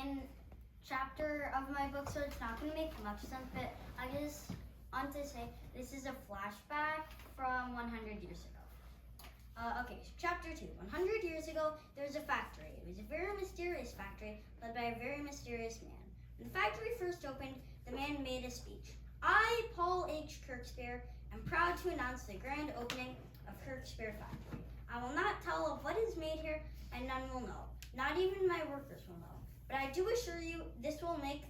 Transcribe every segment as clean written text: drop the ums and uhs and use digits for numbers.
second chapter of my book, so it's not going to make much sense, but I just want to say this is a flashback from 100 years ago. Okay, chapter 2. 100 years ago, there was a factory. It was a very mysterious factory led by a very mysterious man. When the factory first opened, the man made a speech. I, Paul H. Kirkspear, am proud to announce the grand opening of Kirkspear Factory. I will not tell of what is made here, and none will know. Not even my workers will know. But I do assure you, this will make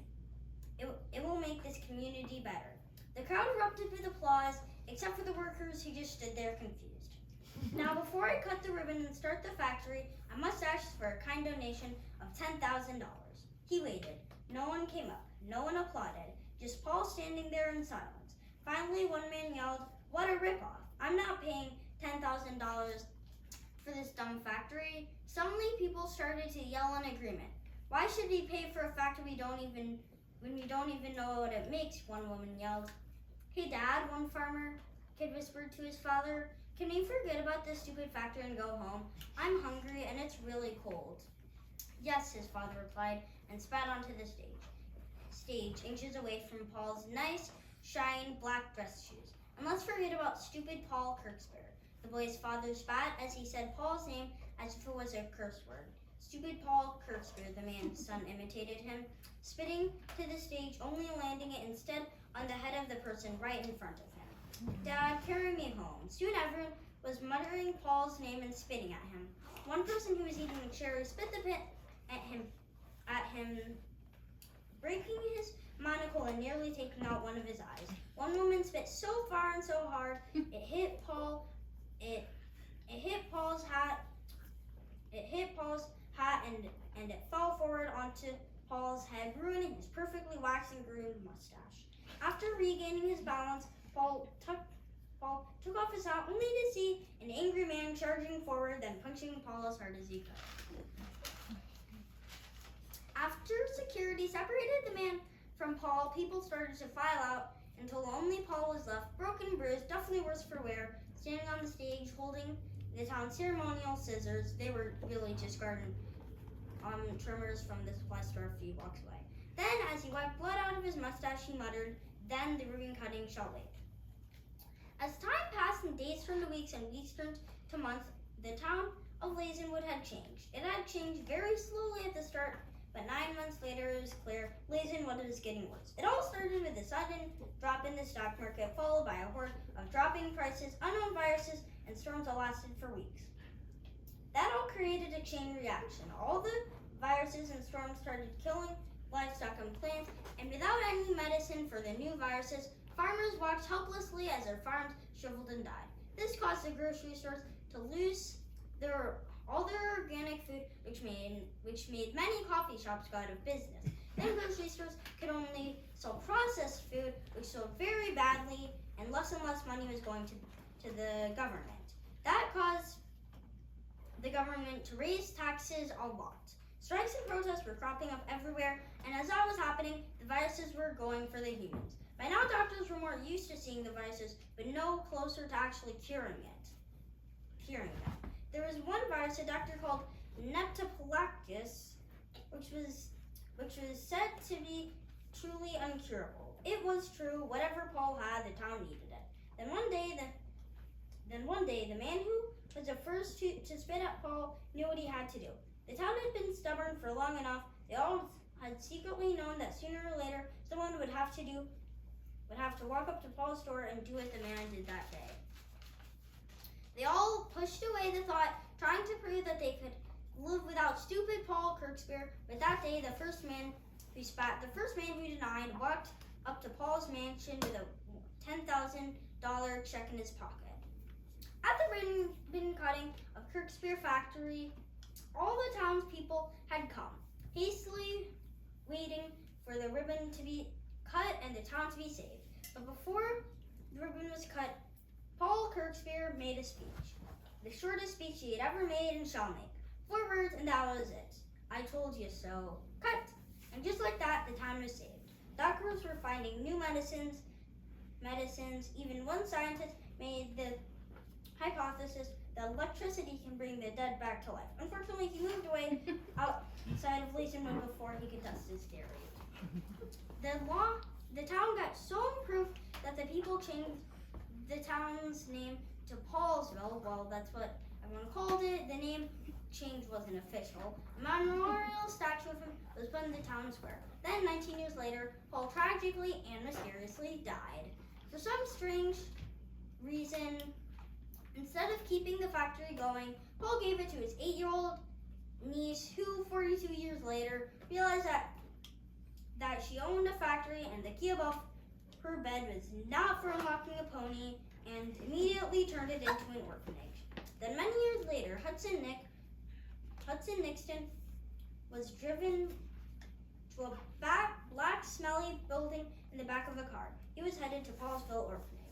this community better. The crowd erupted with applause, except for the workers who just stood there confused. Now, before I cut the ribbon and start the factory, I must ask for a kind donation of $10,000. He waited. No one came up. No one applauded. Just Paul standing there in silence. Finally, one man yelled, "What a ripoff! I'm not paying $10,000 for this dumb factory." Suddenly, people started to yell in agreement. "Why should we pay for a factory when we don't even know what it makes?" one woman yelled. "Hey, Dad," one farmer kid whispered to his father, "can we forget about this stupid factory and go home? I'm hungry and it's really cold." "Yes," his father replied and spat onto the stage, inches away from Paul's nice, shiny black dress shoes. "And let's forget about stupid Paul Kirkspear." The boy's father spat as he said Paul's name as if it was a curse word. "Stupid Paul Kirkspear," the man's son imitated him, spitting to the stage, only landing it instead on the head of the person right in front of him. "Dad, carry me home." Soon everyone was muttering Paul's name and spitting at him. One person who was eating a cherry spit the pit at him, breaking his monocle and nearly taking out one of his eyes. One woman spit so far and so hard it hit Paul's hat. It hit Paul's hat and it fell forward onto Paul's head, ruining his perfectly waxed and groomed mustache. After regaining his balance, Paul took off his hat only to see an angry man charging forward, then punching Paul as hard as he could. After security separated the man from Paul, people started to file out until only Paul was left, broken and bruised, definitely worse for wear, standing on the stage holding the town's ceremonial scissors. They were really just garden trimmers from the supply store a few blocks away. Then, as he wiped blood out of his mustache, he muttered, "Then the ribbon cutting shall wait." As time passed and days turned to weeks and weeks turned to months, the town of Lazenwood had changed. It had changed very slowly at the start, but 9 months later it was clear Lazenwood was getting worse. It all started with a sudden drop in the stock market, followed by a horde of dropping prices, unknown viruses, and storms that lasted for weeks. That all created a chain reaction. All the viruses and storms started killing livestock and plants, and without any medicine for the new viruses, farmers watched helplessly as their farms shriveled and died. This caused the grocery stores to lose all their organic food, which made many coffee shops go out of business. Then grocery stores could only sell processed food, which sold very badly, and less money was going to the government. That caused the government to raise taxes a lot. Strikes and protests were cropping up everywhere, and as that was happening, the viruses were going for the humans. By now, doctors were more used to seeing the viruses, but no closer to actually curing them. There was one virus a doctor called Neptopolacus, which was said to be truly uncurable. It was true. Whatever Paul had, the town needed it. Then one day, the man who was the first to spit at Paul knew what he had to do. The town had been stubborn for long enough. They all had secretly known that sooner or later someone would have to walk up to Paul's door and do what the man did that day. They all pushed away the thought, trying to prove that they could live without stupid Paul Kirkspear. But that day, the first man who denied, walked up to Paul's mansion with a $10,000 check in his pocket. At the ribbon cutting of Kirkspear Factory, all the townspeople had come, hastily waiting for the ribbon to be cut and the town to be saved. But before the ribbon was cut, Paul Kirkspear made a speech, the shortest speech he had ever made and shall make. 4 words, and that was it. "I told you so." Cut! And just like that, the town was saved. Doctors were finding new medicines. Even one scientist made the hypothesis that electricity can bring the dead back to life. Unfortunately, he moved away outside of Leesonwood before he could test his theory. The town got so improved that the people changed the town's name to Paulsville. Well, that's what everyone called it. The name change wasn't official. A memorial statue of him was put in the town square. Then, 19 years later, Paul tragically and mysteriously died. For some strange reason, instead of keeping the factory going, Paul gave it to his 8-year-old niece, who 42 years later realized that she owned a factory and the key above her bed was not for unlocking a pony, and immediately turned it into an orphanage. Then many years later, Hudson Nixon was driven to a black, smelly building in the back of a car. He was headed to Paulsville Orphanage.